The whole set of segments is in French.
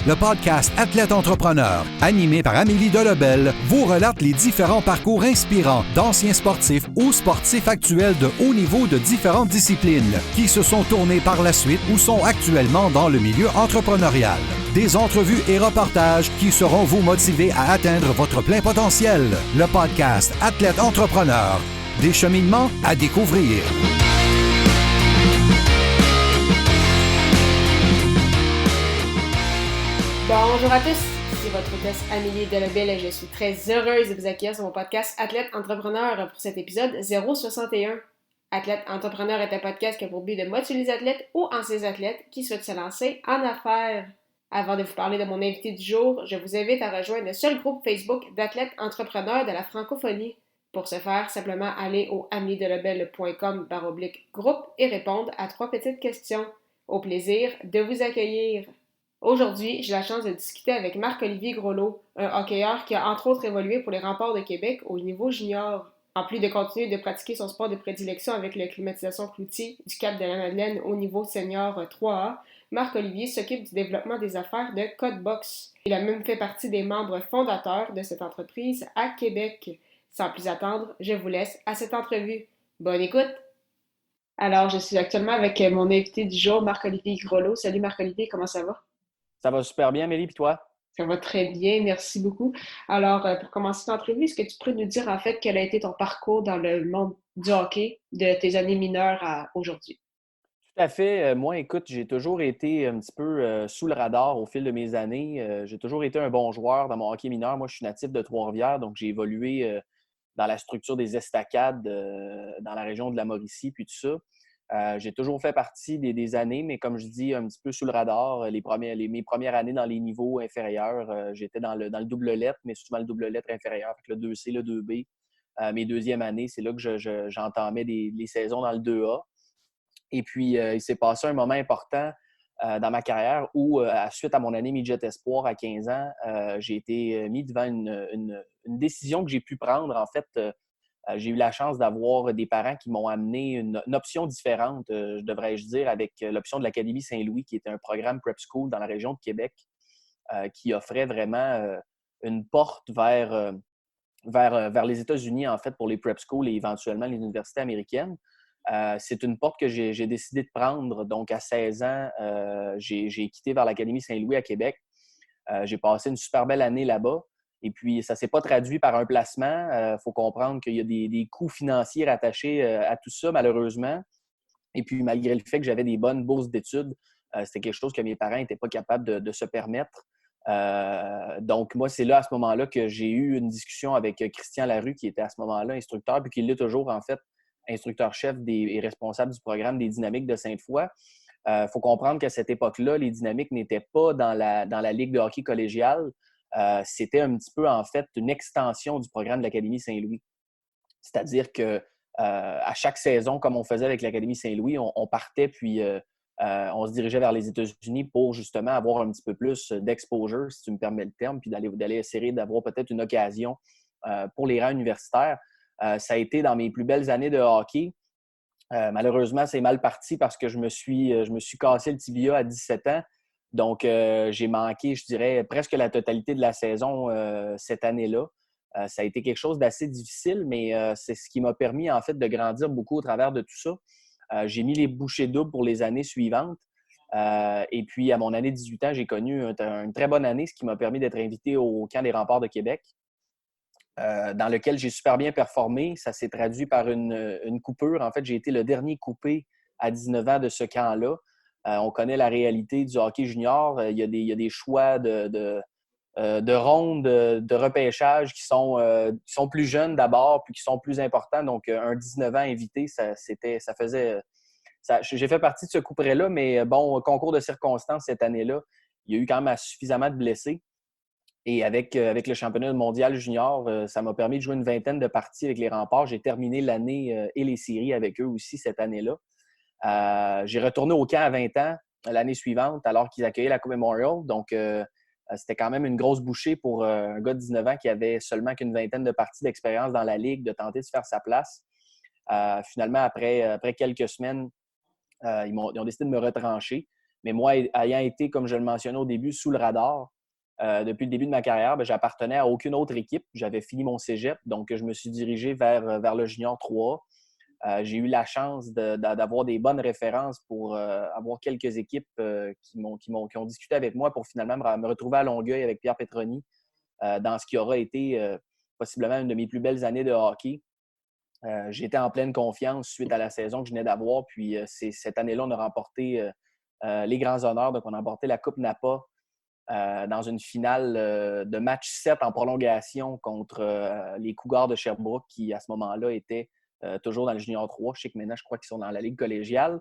Le podcast Athlète Entrepreneur, animé par Amélie Delebel, vous relate les différents parcours inspirants d'anciens sportifs ou sportifs actuels de haut niveau de différentes disciplines qui se sont tournés par la suite ou sont actuellement dans le milieu entrepreneurial. Des entrevues et reportages qui sauront vous motiver à atteindre votre plein potentiel. Le podcast Athlète Entrepreneur, des cheminements à découvrir. Bonjour à tous, c'est votre hôtesse Amélie Delebel et je suis très heureuse de vous accueillir sur mon podcast Athlète Entrepreneur pour cet épisode 061. Athlète Entrepreneur est un podcast qui a pour but de motiver les athlètes ou anciens athlètes qui souhaitent se lancer en affaires. Avant de vous parler de mon invité du jour, je vous invite à rejoindre le seul groupe Facebook d'athlètes entrepreneurs de la francophonie. Pour ce faire, simplement aller au ameliedelebel.com/groupe et répondre à 3 petites questions. Au plaisir de vous accueillir. Aujourd'hui, j'ai la chance de discuter avec Marc-Olivier Groslot, un hockeyeur qui a entre autres évolué pour les Remparts de Québec au niveau junior. En plus de continuer de pratiquer son sport de prédilection avec la climatisation Cloutier du Cap de la Madeleine au niveau senior 3A, Marc-Olivier s'occupe du développement des affaires de Codebox. Il a même fait partie des membres fondateurs de cette entreprise à Québec. Sans plus attendre, je vous laisse à cette entrevue. Bonne écoute! Alors, je suis actuellement avec mon invité du jour, Marc-Olivier Groslot. Salut Marc-Olivier, comment ça va? Ça va super bien, Amélie, puis toi? Ça va très bien, merci beaucoup. Alors, pour commencer l'entrevue, est-ce que tu pourrais nous dire en fait quel a été ton parcours dans le monde du hockey de tes années mineures à aujourd'hui? Tout à fait. Moi, écoute, j'ai toujours été un petit peu sous le radar au fil de mes années. J'ai toujours été un bon joueur dans mon hockey mineur. Moi, je suis natif de Trois-Rivières, donc j'ai évolué dans la structure des estacades dans la région de la Mauricie, puis tout ça. J'ai toujours fait partie des années, mais comme je dis, un petit peu sous le radar. Mes premières années dans les niveaux inférieurs, j'étais dans le double lettre, mais souvent le double lettre inférieur, fait que le 2C, le 2B. Mes deuxièmes années, c'est là que j'entamais les saisons dans le 2A. Et puis, il s'est passé un moment important dans ma carrière où, suite à mon année Midget Espoir à 15 ans, j'ai été mis devant une décision que j'ai pu prendre. En fait, j'ai eu la chance d'avoir des parents qui m'ont amené une option différente, devrais-je dire, avec l'option de l'Académie Saint-Louis, qui était un programme prep school dans la région de Québec, qui offrait vraiment une porte vers les États-Unis, en fait, pour les prep schools et éventuellement les universités américaines. C'est une porte que j'ai décidé de prendre. Donc, à 16 ans, j'ai quitté vers l'Académie Saint-Louis à Québec. J'ai passé une super belle année là-bas. Et puis, ça ne s'est pas traduit par un placement. Il faut comprendre qu'il y a des coûts financiers rattachés à tout ça, malheureusement. Et puis, malgré le fait que j'avais des bonnes bourses d'études, c'était quelque chose que mes parents n'étaient pas capables de se permettre. Donc, moi, c'est là, à ce moment-là, que j'ai eu une discussion avec Christian Larue, qui était à ce moment-là instructeur, puis qui l'est toujours, en fait, instructeur-chef et responsable du programme des Dynamiques de Sainte-Foy. Il faut comprendre qu'à cette époque-là, les Dynamiques n'étaient pas dans la Ligue de hockey collégiale. C'était un petit peu, en fait, une extension du programme de l'Académie Saint-Louis. C'est-à-dire que à chaque saison, comme on faisait avec l'Académie Saint-Louis, on partait puis on se dirigeait vers les États-Unis pour justement avoir un petit peu plus d'exposure, si tu me permets le terme, puis d'aller essayer d'avoir peut-être une occasion pour les rangs universitaires. Ça a été dans mes plus belles années de hockey. Malheureusement, c'est mal parti parce que je me suis cassé le tibia à 17 ans. Donc, j'ai manqué, je dirais, presque la totalité de la saison cette année-là. Ça a été quelque chose d'assez difficile, mais c'est ce qui m'a permis, en fait, de grandir beaucoup au travers de tout ça. J'ai mis les bouchées doubles pour les années suivantes. Et puis, à mon année de 18 ans, j'ai connu une très bonne année, ce qui m'a permis d'être invité au camp des Remparts de Québec, dans lequel j'ai super bien performé. Ça s'est traduit par une coupure. En fait, j'ai été le dernier coupé à 19 ans de ce camp-là. On connaît la réalité du hockey junior. Il y a des choix de rondes de repêchage qui sont plus jeunes d'abord, puis qui sont plus importants. Donc, un 19 ans invité, j'ai fait partie de ce couperet-là, mais bon, concours de circonstances cette année-là, il y a eu quand même suffisamment de blessés. Et avec le championnat mondial junior, ça m'a permis de jouer une vingtaine de parties avec les Remparts. J'ai terminé l'année et les séries avec eux aussi cette année-là. J'ai retourné au camp à 20 ans l'année suivante, alors qu'ils accueillaient la Coupe Memorial. Donc, c'était quand même une grosse bouchée pour un gars de 19 ans qui avait seulement qu'une vingtaine de parties d'expérience dans la Ligue, de tenter de se faire sa place. Finalement, après quelques semaines, ils ont décidé de me retrancher. Mais moi, ayant été, comme je le mentionnais au début, sous le radar, depuis le début de ma carrière, j'appartenais à aucune autre équipe. J'avais fini mon cégep, donc je me suis dirigé vers le junior 3. J'ai eu la chance d'avoir des bonnes références pour avoir quelques équipes qui ont discuté avec moi pour finalement me retrouver à Longueuil avec Pierre Petroni dans ce qui aura été possiblement une de mes plus belles années de hockey. J'étais en pleine confiance suite à la saison que je venais d'avoir. Puis cette année-là, on a remporté les grands honneurs. Donc, on a remporté la Coupe Napa dans une finale de match 7 en prolongation contre les Cougars de Sherbrooke qui, à ce moment-là, étaient toujours dans le junior 3. Je sais que maintenant, je crois qu'ils sont dans la Ligue collégiale.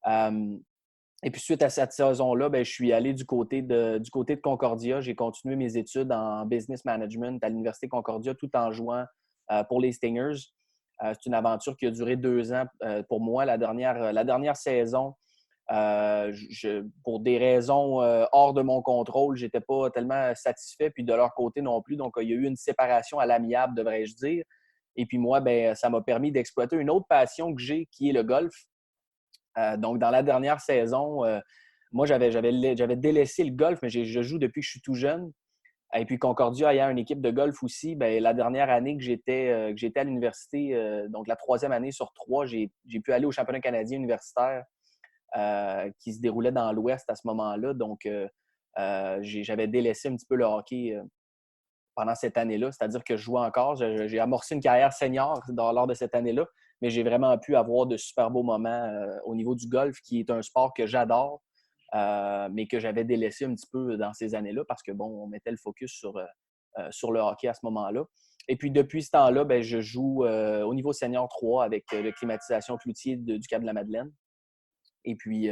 Et puis, suite à cette saison-là, je suis allé du côté de Concordia. J'ai continué mes études en business management à l'Université Concordia tout en jouant pour les Stingers. C'est une aventure qui a duré 2 ans pour moi. La dernière saison, pour des raisons hors de mon contrôle, je n'étais pas tellement satisfait, puis de leur côté non plus. Donc, il y a eu une séparation à l'amiable, devrais-je dire. Et puis moi, ça m'a permis d'exploiter une autre passion que j'ai, qui est le golf. Donc, dans la dernière saison, moi, j'avais délaissé le golf, mais je joue depuis que je suis tout jeune. Et puis Concordia ayant une équipe de golf aussi, la dernière année que j'étais à l'université, donc la 3e année sur 3, j'ai pu aller au championnat canadien universitaire qui se déroulait dans l'Ouest à ce moment-là. Donc, j'avais délaissé un petit peu le hockey pendant cette année-là, c'est-à-dire que je jouais encore. J'ai amorcé une carrière senior lors de cette année-là, mais j'ai vraiment pu avoir de super beaux moments au niveau du golf, qui est un sport que j'adore. Mais que j'avais délaissé un petit peu dans ces années-là parce que, on mettait le focus sur le hockey à ce moment-là. Et puis, depuis ce temps-là, je joue au niveau senior 3 avec le Climatisation Cloutier du Cap-de-la-Madeleine. Et puis,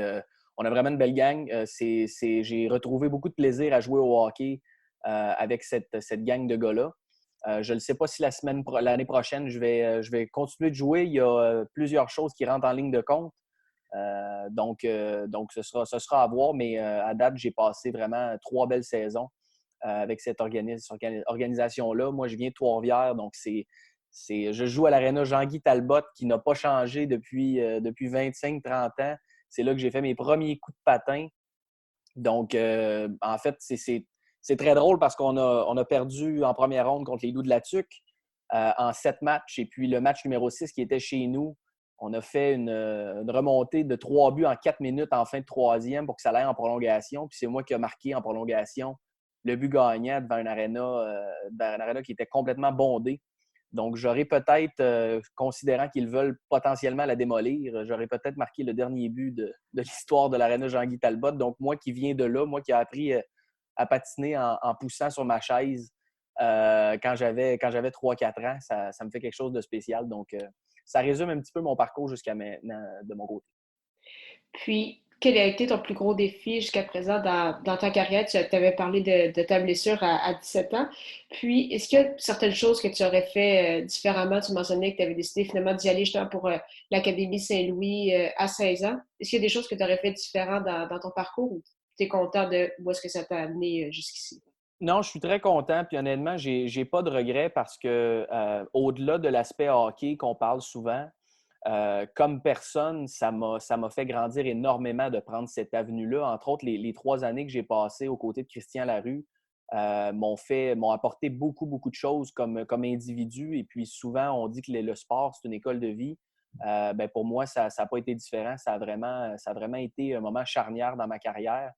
on a vraiment une belle gang. J'ai retrouvé beaucoup de plaisir à jouer au hockey avec cette gang de gars-là. Je ne sais pas si l'année prochaine, je vais continuer de jouer. Il y a plusieurs choses qui rentrent en ligne de compte. Donc, ce sera à voir, mais à date, j'ai passé vraiment 3 belles saisons avec cette organisation-là. Moi, je viens de Trois-Rivières, donc je joue à l'aréna Jean-Guy Talbot qui n'a pas changé depuis 25-30 ans. C'est là que j'ai fait mes premiers coups de patin. Donc, en fait, c'est très drôle parce qu'on a perdu en première ronde contre les Loups de la Tuque en 7 matchs. Et puis, le match numéro 6 qui était chez nous, on a fait une remontée de 3 buts en 4 minutes en fin de 3e pour que ça aille en prolongation. Puis c'est moi qui ai marqué en prolongation le but gagnant devant une aréna qui était complètement bondée. Donc, j'aurais peut-être, considérant qu'ils veulent potentiellement la démolir, j'aurais peut-être marqué le dernier but de l'histoire de l'aréna Jean-Guy Talbot. Donc, moi qui viens de là, moi qui ai appris à patiner en poussant sur ma chaise quand j'avais 3-4 ans, ça me fait quelque chose de spécial. Donc, ça résume un petit peu mon parcours jusqu'à maintenant de mon côté. Puis, quel a été ton plus gros défi jusqu'à présent dans ta carrière? Tu avais parlé de ta blessure à 17 ans. Puis, est-ce qu'il y a certaines choses que tu aurais fait différemment? Tu mentionnais que tu avais décidé finalement d'y aller justement pour l'Académie Saint-Louis à 16 ans. Est-ce qu'il y a des choses que tu aurais fait différentes dans ton parcours ou tu es content de où est-ce que ça t'a amené jusqu'ici? Non, je suis très content. Puis honnêtement, j'ai pas de regrets parce que au-delà de l'aspect hockey qu'on parle souvent, comme personne, ça m'a fait grandir énormément de prendre cette avenue-là. Entre autres, les 3 années que j'ai passées aux côtés de Christian Larue m'ont apporté beaucoup, beaucoup de choses comme individu. Et puis souvent, on dit que le sport, c'est une école de vie. Pour moi, ça n'a pas été différent. Ça a vraiment été un moment charnière dans ma carrière.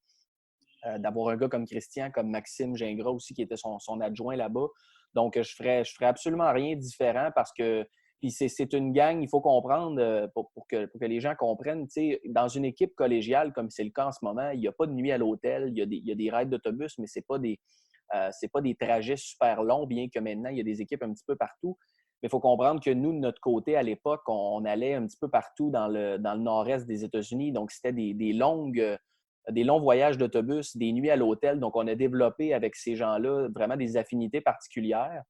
D'avoir un gars comme Christian, comme Maxime Gingras aussi, qui était son adjoint là-bas. Donc, je ferais absolument rien de différent parce que puis c'est une gang, il faut comprendre, pour que les gens comprennent, dans une équipe collégiale, comme c'est le cas en ce moment, il n'y a pas de nuit à l'hôtel, il y a des rides d'autobus, mais ce n'est pas des trajets super longs, bien que maintenant, il y a des équipes un petit peu partout. Mais il faut comprendre que nous, de notre côté, à l'époque, on allait un petit peu partout dans le nord-est des États-Unis. Donc, c'était des longs voyages d'autobus, des nuits à l'hôtel. Donc, on a développé avec ces gens-là vraiment des affinités particulières.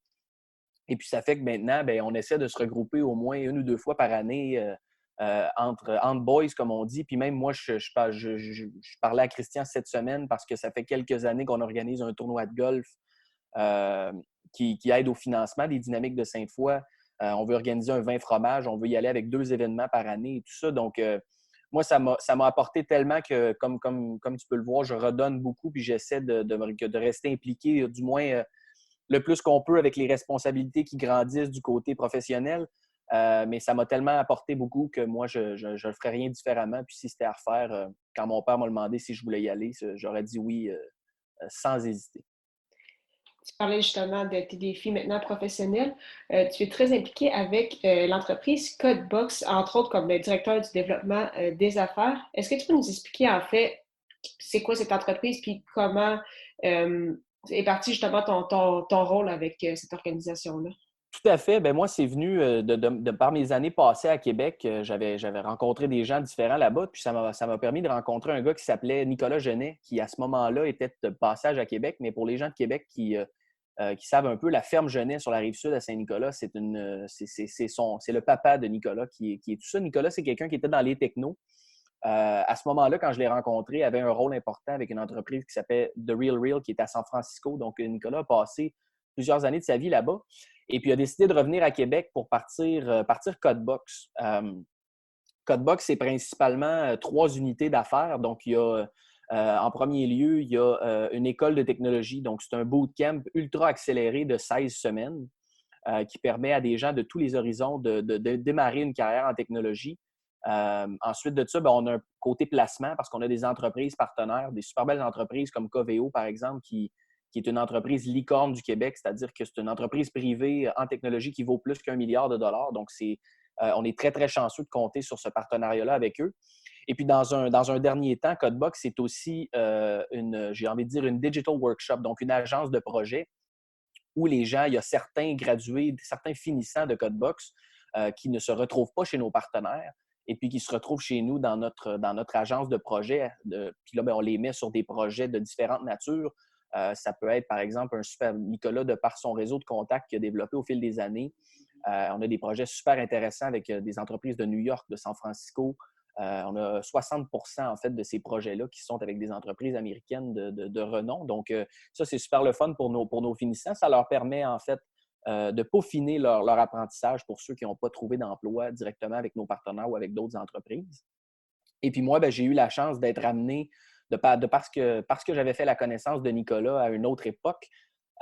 Et puis, ça fait que maintenant, on essaie de se regrouper au moins 1 ou 2 fois par année entre boys, comme on dit. Puis même moi, je parlais à Christian cette semaine parce que ça fait quelques années qu'on organise un tournoi de golf qui aide au financement des Dynamiques de Sainte-Foy. On veut organiser un vin fromage. On veut y aller avec 2 événements par année et tout ça. Donc, moi, ça m'a apporté tellement que, comme tu peux le voir, je redonne beaucoup puis j'essaie de rester impliqué, du moins le plus qu'on peut avec les responsabilités qui grandissent du côté professionnel. Mais ça m'a tellement apporté beaucoup que moi, je ne ferais rien différemment. Puis si c'était à refaire, quand mon père m'a demandé si je voulais y aller, j'aurais dit oui sans hésiter. Tu parlais justement de tes défis maintenant professionnels. Tu es très impliqué avec l'entreprise Codebox, entre autres comme le directeur du développement des affaires. Est-ce que tu peux nous expliquer en fait c'est quoi cette entreprise puis comment est parti justement ton rôle avec cette organisation-là? Tout à fait. Ben moi, c'est venu par mes années passées à Québec. J'avais rencontré des gens différents là-bas, puis ça m'a permis de rencontrer un gars qui s'appelait Nicolas Genet, qui à ce moment-là était de passage à Québec. Mais pour les gens de Québec qui savent un peu, la ferme Genet sur la rive sud à Saint-Nicolas, c'est le papa de Nicolas qui est tout ça. Nicolas, c'est quelqu'un qui était dans les technos. À ce moment-là, quand je l'ai rencontré, il avait un rôle important avec une entreprise qui s'appelle The Real Real, qui est à San Francisco. Donc, Nicolas a passé plusieurs années de sa vie là-bas. Et puis, il a décidé de revenir à Québec pour partir Codebox. Codebox, c'est principalement 3 unités d'affaires. Donc, il y a, en premier lieu, il y a une école de technologie. Donc, c'est un bootcamp ultra accéléré de 16 semaines qui permet à des gens de tous les horizons de démarrer une carrière en technologie. Ensuite de ça, on a un côté placement parce qu'on a des entreprises partenaires, des super belles entreprises comme Coveo, par exemple, qui est une entreprise licorne du Québec, c'est-à-dire que c'est une entreprise privée en technologie qui vaut plus qu'1 milliard de dollars. Donc, on est très, très chanceux de compter sur ce partenariat-là avec eux. Et puis, dans un dernier temps, Codebox, c'est aussi j'ai envie de dire, une digital workshop, donc une agence de projet où il y a certains gradués, certains finissants de Codebox qui ne se retrouvent pas chez nos partenaires et puis qui se retrouvent chez nous dans notre agence de projet. Puis là, on les met sur des projets de différentes natures. Ça peut être, par exemple, un super Nicolas, de par son réseau de contacts qu'il a développé au fil des années. On a des projets super intéressants avec des entreprises de New York, de San Francisco. On a 60% en fait de ces projets-là qui sont avec des entreprises américaines de renom. Donc, ça, c'est super le fun pour nos finissants. Ça leur permet en fait de peaufiner leur apprentissage pour ceux qui n'ont pas trouvé d'emploi directement avec nos partenaires ou avec d'autres entreprises. Et puis moi, j'ai eu la chance d'être amené parce que j'avais fait la connaissance de Nicolas à une autre époque.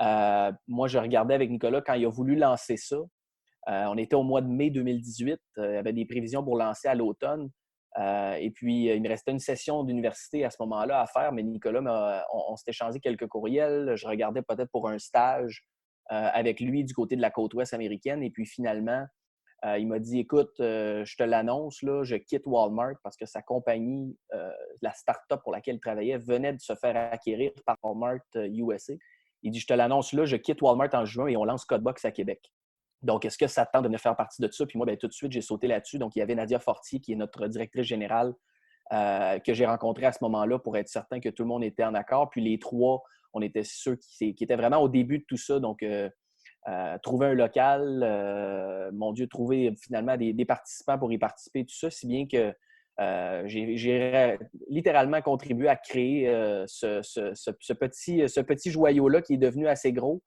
Moi, je regardais avec Nicolas quand il a voulu lancer ça. On était au mois de mai 2018. Il y avait des prévisions pour lancer à l'automne. Et puis, il me restait une session d'université à ce moment-là à faire, mais Nicolas, on s'était échangé quelques courriels. Je regardais peut-être pour un stage avec lui du côté de la côte ouest américaine. Et puis, finalement, il m'a dit, écoute, je te l'annonce, là, je quitte Walmart parce que sa compagnie, la start-up pour laquelle il travaillait, venait de se faire acquérir par Walmart USA. Il dit, je te l'annonce là, je quitte Walmart en juin et on lance Codebox à Québec. Donc, est-ce que ça te tente de venir faire partie de ça? Puis moi, tout de suite, j'ai sauté là-dessus. Donc, il y avait Nadia Fortier, qui est notre directrice générale, que j'ai rencontrée à ce moment-là pour être certain que tout le monde était en accord. Puis les 3, on était ceux qui étaient vraiment au début de tout ça. Donc, trouver un local, mon Dieu, trouver finalement des participants pour y participer, tout ça, si bien que j'ai littéralement contribué à créer ce petit joyau-là qui est devenu assez gros.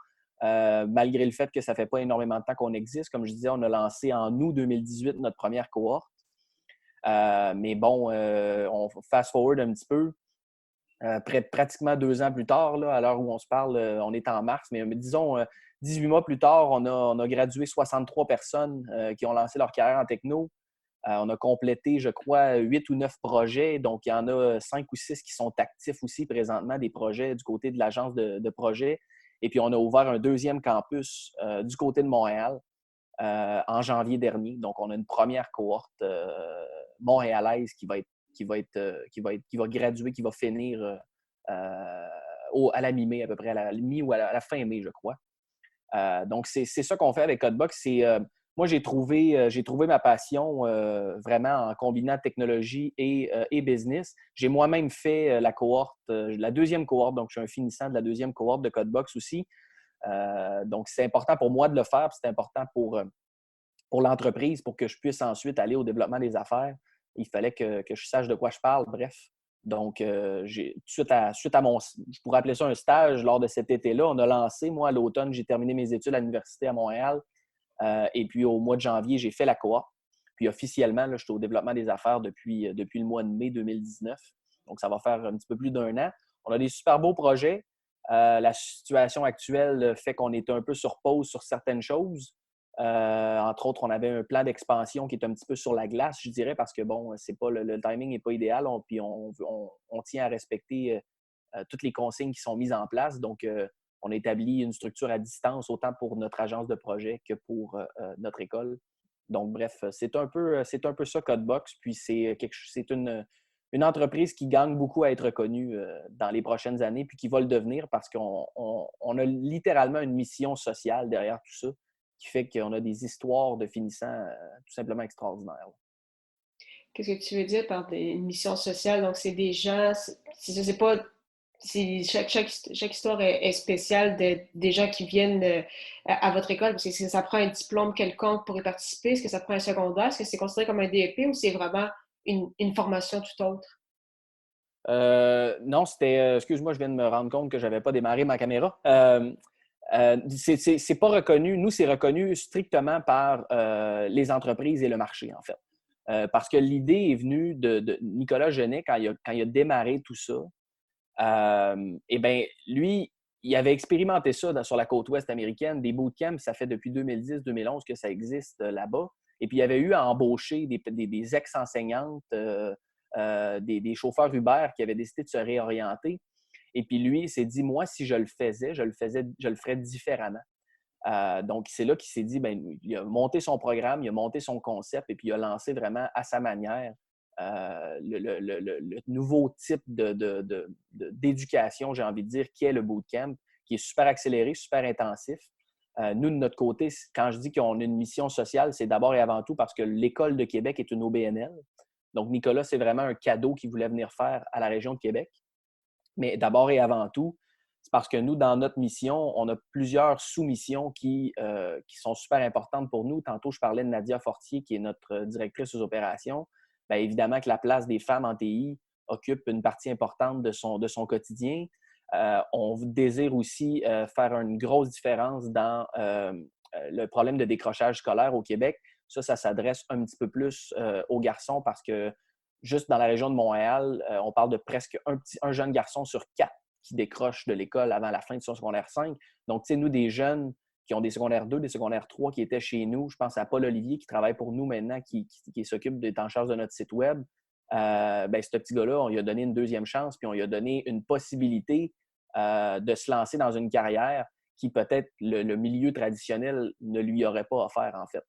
Malgré le fait que ça ne fait pas énormément de temps qu'on existe. Comme je disais, on a lancé en août 2018 notre première cohorte. Mais bon, on fast-forward un petit peu. Pratiquement 2 ans plus tard, là, à l'heure où on se parle, on est en mars, mais disons 18 mois plus tard, on a gradué 63 personnes qui ont lancé leur carrière en techno. On a complété, je crois, 8 ou 9 projets. Donc, il y en a 5 ou 6 qui sont actifs aussi présentement, des projets du côté de l'agence de projet. Et puis, on a ouvert un 2e campus du côté de Montréal en janvier dernier. Donc, on a une première cohorte montréalaise qui va graduer, qui va finir à la mi-mai, à peu près, à la mi ou à la fin mai, je crois. Donc, c'est ça qu'on fait avec Codebox. Moi, j'ai trouvé ma passion vraiment en combinant technologie et business. J'ai moi-même fait la cohorte, la 2e cohorte, donc je suis un finissant de la 2e cohorte de Codebox aussi. Donc, c'est important pour moi de le faire, puis c'est important pour l'entreprise, pour que je puisse ensuite aller au développement des affaires. Il fallait que je sache de quoi je parle, bref. Donc, suite à je pourrais appeler ça un stage lors de cet été-là, on a lancé, moi, à l'automne, j'ai terminé mes études à l'université à Montréal. Et puis, au mois de janvier, j'ai fait la cohorte. Puis officiellement, là, je suis au développement des affaires depuis le mois de mai 2019. Donc, ça va faire un petit peu plus d'1 an. On a des super beaux projets. La situation actuelle fait qu'on est un peu sur pause sur certaines choses. Entre autres, on avait un plan d'expansion qui est un petit peu sur la glace, je dirais, parce que bon, c'est pas le timing n'est pas idéal. Puis on tient à respecter toutes les consignes qui sont mises en place. Donc, on a établi une structure à distance, autant pour notre agence de projet que pour notre école. Donc, bref, c'est un peu ça, Codebox. Puis, c'est une entreprise qui gagne beaucoup à être reconnue dans les prochaines années, puis qui va le devenir parce qu'on a littéralement une mission sociale derrière tout ça, qui fait qu'on a des histoires de finissants tout simplement extraordinaires. Qu'est-ce que tu veux dire par une mission sociale? Donc, c'est des gens, c'est pas, chaque histoire est spéciale des gens qui viennent à votre école. Parce que ça prend un diplôme quelconque pour y participer? Est-ce que ça prend un secondaire? Est-ce que c'est considéré comme un DEP ou c'est vraiment une formation tout autre? Non, c'était. Excuse-moi, je viens de me rendre compte que je n'avais pas démarré ma caméra. C'est pas reconnu. Nous, c'est reconnu strictement par les entreprises et le marché, en fait. Parce que l'idée est venue de Nicolas Genet quand il a démarré tout ça. Eh bien, lui, il avait expérimenté ça sur la côte ouest américaine. Des bootcamps, ça fait depuis 2010-2011 que ça existe là-bas. Et puis, il avait eu à embaucher des ex-enseignantes, des chauffeurs Uber qui avaient décidé de se réorienter. Et puis, lui, il s'est dit, moi, si je le ferais différemment. Donc, c'est là qu'il s'est dit, bien, il a monté son programme, il a monté son concept et puis il a lancé vraiment à sa manière le nouveau type d'éducation, j'ai envie de dire, qui est le bootcamp, qui est super accéléré, super intensif. Nous, de notre côté, quand je dis qu'on a une mission sociale, c'est d'abord et avant tout parce que l'École de Québec est une OBNL. Donc, Nicolas, c'est vraiment un cadeau qu'il voulait venir faire à la région de Québec. Mais d'abord et avant tout, c'est parce que nous, dans notre mission, on a plusieurs sous-missions qui sont super importantes pour nous. Tantôt, je parlais de Nadia Fortier, qui est notre directrice aux opérations. Bien, évidemment que la place des femmes en TI occupe une partie importante de son quotidien. On désire aussi faire une grosse différence dans le problème de décrochage scolaire au Québec. Ça s'adresse un petit peu plus aux garçons parce que juste dans la région de Montréal, on parle de presque un jeune garçon sur 4 qui décroche de l'école avant la fin de son secondaire 5. Donc, tu sais, nous, des jeunes qui ont des secondaires 2, des secondaires 3 qui étaient chez nous, je pense à Paul Olivier qui travaille pour nous maintenant, qui s'occupe d'être en charge de notre site web. Ben, ce petit gars-là, on lui a donné une deuxième chance, puis on lui a donné une possibilité de se lancer dans une carrière qui peut-être le milieu traditionnel ne lui aurait pas offert, en fait.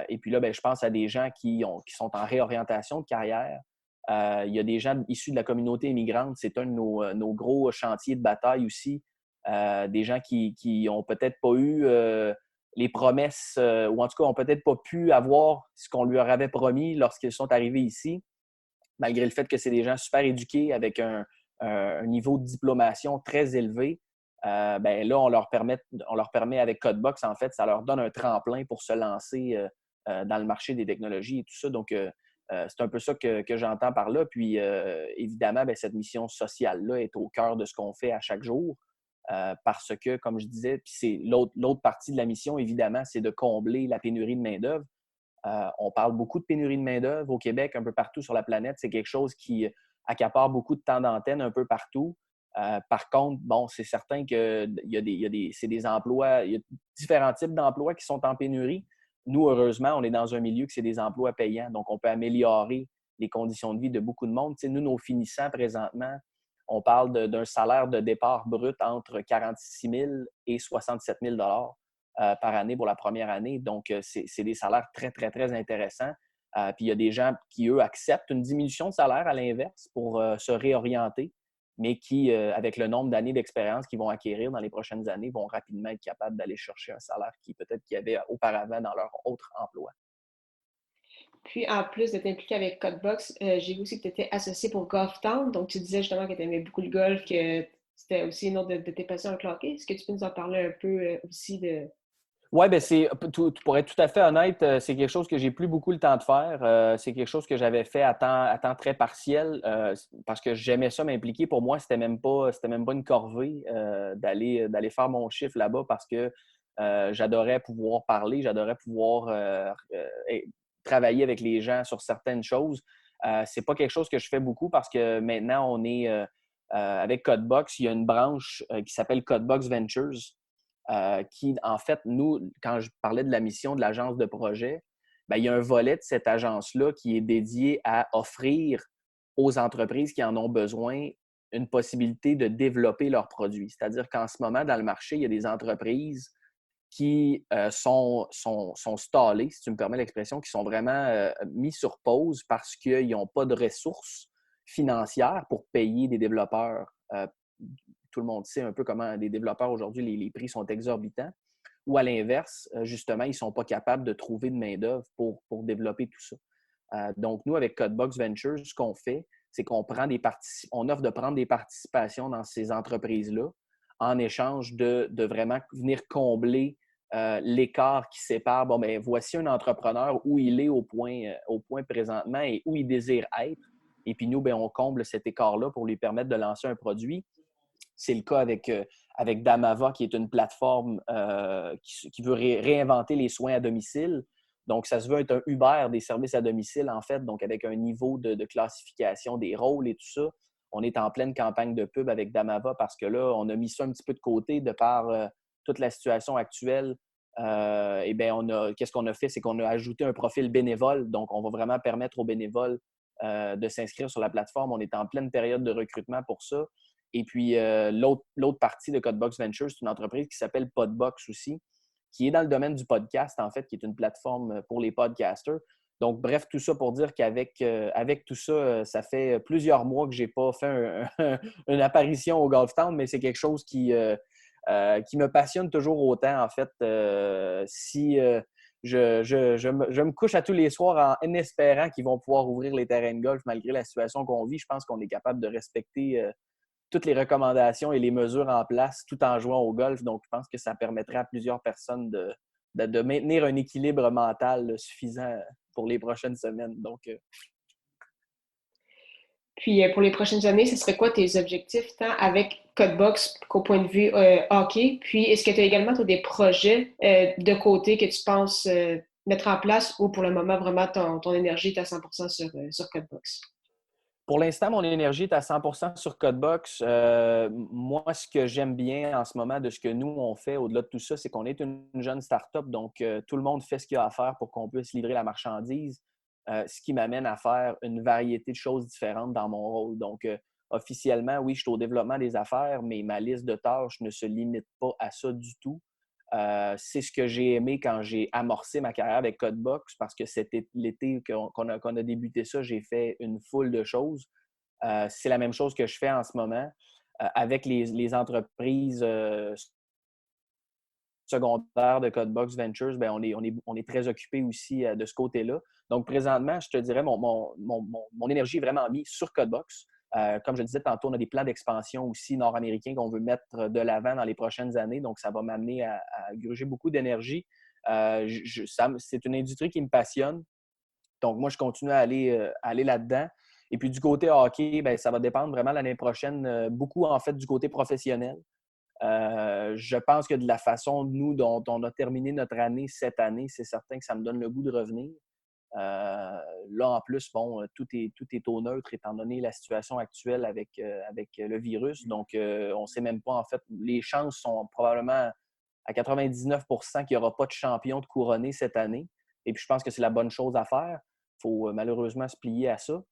Et puis là, ben, je pense à des gens qui sont en réorientation de carrière. Il y a des gens issus de la communauté immigrante. C'est un de nos gros chantiers de bataille aussi. Des gens qui n'ont peut-être pas eu les promesses ou en tout cas n'ont peut-être pas pu avoir ce qu'on leur avait promis lorsqu'ils sont arrivés ici, malgré le fait que c'est des gens super éduqués avec un niveau de diplomation très élevé. Ben là, on leur permet avec Codebox, en fait, ça leur donne un tremplin pour se lancer dans le marché des technologies et tout ça. Donc, c'est un peu ça que j'entends par là. Puis, évidemment, ben, cette mission sociale-là est au cœur de ce qu'on fait à chaque jour. Parce que, comme je disais, puis c'est l'autre partie de la mission, évidemment, c'est de combler la pénurie de main-d'œuvre. On parle beaucoup de pénurie de main-d'œuvre au Québec, un peu partout sur la planète. C'est quelque chose qui accapare beaucoup de temps d'antenne un peu partout. Par contre, bon, c'est certain qu'il c'est des emplois, il y a différents types d'emplois qui sont en pénurie. Nous, heureusement, on est dans un milieu que c'est des emplois payants, donc on peut améliorer les conditions de vie de beaucoup de monde. Tu sais, nous, nos finissants, présentement, on parle d'un salaire de départ brut entre 46 000 et 67 000 par année pour la première année. Donc, c'est des salaires très, très, très intéressants. Puis, il y a des gens qui, eux, acceptent une diminution de salaire à l'inverse pour se réorienter, mais qui, avec le nombre d'années d'expérience qu'ils vont acquérir dans les prochaines années, vont rapidement être capables d'aller chercher un salaire qui peut-être qu'ils avaient auparavant dans leur autre emploi. Puis, en plus d'être impliqué avec Codebox, j'ai vu aussi que tu étais associé pour Golf Town. Donc, tu disais justement que tu aimais beaucoup le golf, que c'était aussi une autre de tes passions avec le hockey. Est-ce que tu peux nous en parler un peu aussi de... Oui, bien, pour être tout à fait honnête, c'est quelque chose que j'ai plus beaucoup le temps de faire. C'est quelque chose que j'avais fait à temps très partiel parce que j'aimais ça m'impliquer. Pour moi, c'était même pas une corvée d'aller faire mon chiffre là-bas parce que j'adorais pouvoir parler, j'adorais pouvoir travailler avec les gens sur certaines choses. C'est pas quelque chose que je fais beaucoup parce que maintenant, on est avec Codebox, il y a une branche qui s'appelle Codebox Ventures qui, en fait, nous, quand je parlais de la mission de l'agence de projet, bien, il y a un volet de cette agence-là qui est dédié à offrir aux entreprises qui en ont besoin une possibilité de développer leurs produits. C'est-à-dire qu'en ce moment, dans le marché, il y a des entreprises qui sont stallés, si tu me permets l'expression, qui sont vraiment mis sur pause parce qu'ils n'ont pas de ressources financières pour payer des développeurs. Tout le monde sait un peu comment des développeurs aujourd'hui, les prix sont exorbitants. Ou à l'inverse, justement, ils ne sont pas capables de trouver de main-d'œuvre pour développer tout ça. Donc, nous, avec Codebox Ventures, ce qu'on fait, c'est qu'on on offre de prendre des participations dans ces entreprises-là en échange de vraiment venir combler l'écart qui sépare. Bon, bien, voici un entrepreneur où il est au point présentement et où il désire être. Et puis nous, bien, on comble cet écart-là pour lui permettre de lancer un produit. C'est le cas avec Damava, qui est une plateforme qui veut réinventer les soins à domicile. Donc, ça se veut être un Uber des services à domicile, en fait, donc avec un niveau de classification des rôles et tout ça. On est en pleine campagne de pub avec Damava parce que là, on a mis ça un petit peu de côté de par toute la situation actuelle. Eh bien, qu'est-ce qu'on a fait? C'est qu'on a ajouté un profil bénévole. Donc, on va vraiment permettre aux bénévoles de s'inscrire sur la plateforme. On est en pleine période de recrutement pour ça. Et puis, l'autre partie de Codebox Ventures, c'est une entreprise qui s'appelle Podbox aussi, qui est dans le domaine du podcast, en fait, qui est une plateforme pour les podcasters. Donc, bref, tout ça pour dire qu'avec tout ça, ça fait plusieurs mois que je n'ai pas fait une apparition au Golf Town, mais c'est quelque chose qui me passionne toujours autant, en fait. Si je me couche à tous les soirs en espérant qu'ils vont pouvoir ouvrir les terrains de golf malgré la situation qu'on vit, je pense qu'on est capable de respecter toutes les recommandations et les mesures en place tout en jouant au golf. Donc, je pense que ça permettrait à plusieurs personnes de maintenir un équilibre mental suffisant pour les prochaines semaines. Donc, Puis pour les prochaines années, ce serait quoi tes objectifs, tant avec Codebox qu'au point de vue hockey? Puis est-ce que tu as également des projets de côté que tu penses mettre en place ou pour le moment, vraiment, ton énergie est à 100% sur Codebox? pour l'instant, mon énergie est à 100% sur Codebox. Moi, ce que j'aime bien en ce moment de ce que nous, on fait, au-delà de tout ça, c'est qu'on est une jeune start-up. Donc, tout le monde fait ce qu'il y a à faire pour qu'on puisse livrer la marchandise, ce qui m'amène à faire une variété de choses différentes dans mon rôle. Donc, officiellement, oui, je suis au développement des affaires, mais ma liste de tâches ne se limite pas à ça du tout. C'est ce que j'ai aimé quand j'ai amorcé ma carrière avec Codebox parce que c'était l'été qu'on a débuté ça, j'ai fait une foule de choses. C'est la même chose que je fais en ce moment avec les entreprises secondaires de Codebox Ventures. Bien, on est très occupé aussi de ce côté-là. Donc, présentement, je te dirais, mon énergie est vraiment mise sur Codebox. Comme je le disais tantôt, on a des plans d'expansion aussi nord-américains qu'on veut mettre de l'avant dans les prochaines années. Donc, ça va m'amener à gruger beaucoup d'énergie. C'est une industrie qui me passionne. Donc, moi, je continue à aller là-dedans. Et puis, du côté hockey, bien, ça va dépendre vraiment l'année prochaine, beaucoup en fait du côté professionnel. Je pense que de la façon, nous, dont on a terminé notre année cette année, c'est certain que ça me donne le goût de revenir. Là, en plus, bon, tout est au neutre étant donné la situation actuelle avec le virus. Donc, on ne sait même pas, en fait, les chances sont probablement à 99% qu'il n'y aura pas de champion de couronné cette année. Et puis, je pense que c'est la bonne chose à faire. Il faut malheureusement se plier à ça.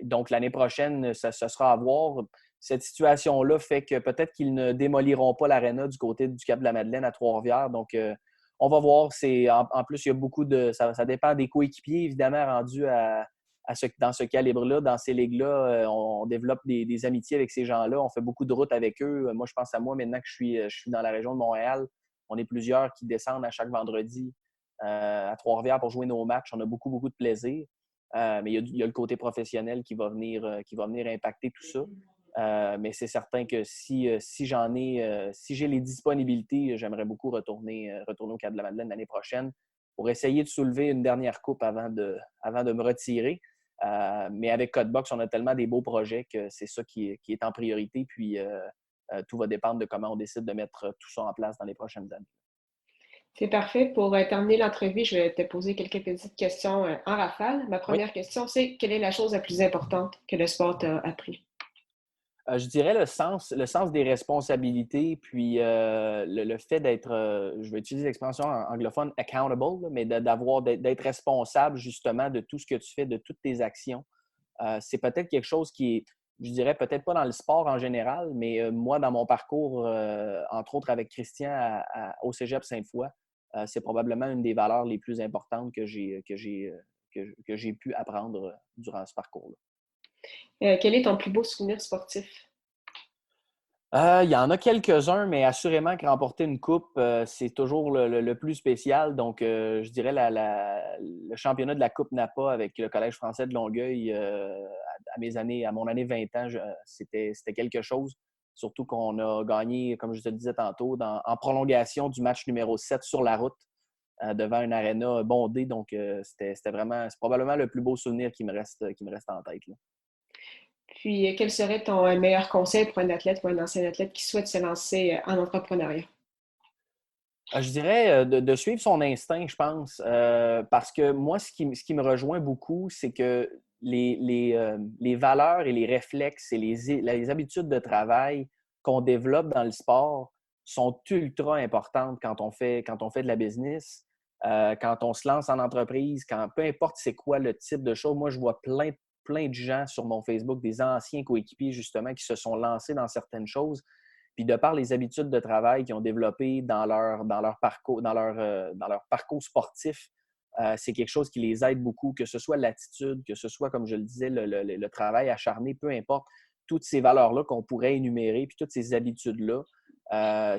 Donc, l'année prochaine, ça sera à voir. Cette situation-là fait que peut-être qu'ils ne démoliront pas l'aréna du côté du Cap-de-la-Madeleine à Trois-Rivières. Donc, on va voir. En plus, il y a beaucoup de. Ça dépend des coéquipiers, évidemment, rendus dans ce calibre-là, dans ces ligues-là. On développe des amitiés avec ces gens-là. On fait beaucoup de routes avec eux. Moi, je pense à moi maintenant que je suis dans la région de Montréal. On est plusieurs qui descendent à chaque vendredi à Trois-Rivières pour jouer nos matchs. On a beaucoup, beaucoup de plaisir. Mais il y a le côté professionnel qui va venir impacter tout ça. Mais c'est certain que si j'ai les disponibilités, j'aimerais beaucoup retourner au Cap-de-la-Madeleine l'année prochaine pour essayer de soulever une dernière coupe avant de me retirer. Mais avec Codebox, on a tellement des beaux projets que c'est ça qui est en priorité. Puis tout va dépendre de comment on décide de mettre tout ça en place dans les prochaines années. C'est parfait. Pour terminer l'entrevue, je vais te poser quelques petites questions en rafale. Ma Oui. première question, c'est quelle est la chose la plus importante que le sport t'a appris? Je dirais le sens des responsabilités, puis le fait d'être, je vais utiliser l'expression anglophone accountable, là, mais d'être responsable justement de tout ce que tu fais, de toutes tes actions. C'est peut-être quelque chose qui est, je dirais peut-être pas dans le sport en général, mais moi, dans mon parcours, entre autres avec Christian au Cégep Sainte-Foy, c'est probablement une des valeurs les plus importantes que j'ai pu apprendre durant ce parcours-là. Quel est ton plus beau souvenir sportif? Il y en a quelques-uns, mais assurément que remporter une coupe, c'est toujours le plus spécial. Donc, je dirais le championnat de la Coupe Napa avec le Collège français de Longueuil à mon année 20 ans, c'était quelque chose. Surtout qu'on a gagné, comme je te le disais tantôt, en prolongation du match numéro 7 sur la route devant une aréna bondée. Donc, c'est probablement le plus beau souvenir qui me reste en tête, là. Puis, quel serait ton meilleur conseil pour un athlète ou un ancien athlète qui souhaite se lancer en entrepreneuriat? Je dirais de suivre son instinct, je pense, parce que moi, ce qui me rejoint beaucoup, c'est que les valeurs et les réflexes et les habitudes de travail qu'on développe dans le sport sont ultra importantes quand on fait de la business, quand on se lance en entreprise, peu importe c'est quoi le type de choses. Moi, je vois plein de gens sur mon Facebook, des anciens coéquipiers, justement, qui se sont lancés dans certaines choses. Puis de par les habitudes de travail qu'ils ont développées dans leur parcours sportif, c'est quelque chose qui les aide beaucoup, que ce soit l'attitude, que ce soit, comme je le disais, le travail acharné, peu importe, toutes ces valeurs-là qu'on pourrait énumérer, puis toutes ces habitudes-là,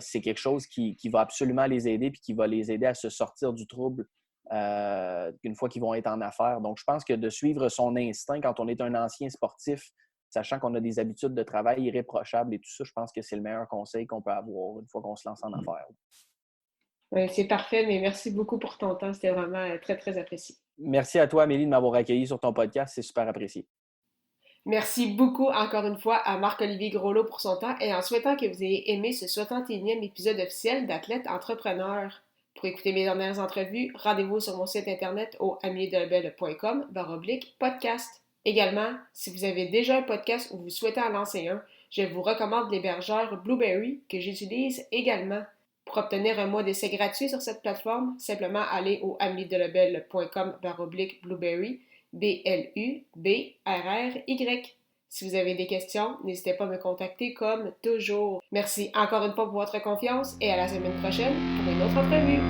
c'est quelque chose qui va absolument les aider, puis qui va les aider à se sortir du trouble une fois qu'ils vont être en affaires. Donc, je pense que de suivre son instinct quand on est un ancien sportif, sachant qu'on a des habitudes de travail irréprochables et tout ça, je pense que c'est le meilleur conseil qu'on peut avoir une fois qu'on se lance en affaires. C'est parfait, mais merci beaucoup pour ton temps. C'était vraiment très, très apprécié. Merci à toi, Amélie, de m'avoir accueilli sur ton podcast. C'est super apprécié. Merci beaucoup encore une fois à Marc-Olivier Groslot pour son temps et en souhaitant que vous ayez aimé ce 61e épisode officiel d'Athlète Entrepreneur. Pour écouter mes dernières entrevues, rendez-vous sur mon site internet au amiedelabel.com/podcast. Également, si vous avez déjà un podcast ou vous souhaitez en lancer un, je vous recommande l'hébergeur Blueberry que j'utilise également. Pour obtenir un mois d'essai gratuit sur cette plateforme, simplement allez au amiedelabel.com/blueberry, BLUBRRY. Si vous avez des questions, n'hésitez pas à me contacter comme toujours. Merci encore une fois pour votre confiance et à la semaine prochaine pour une autre entrevue.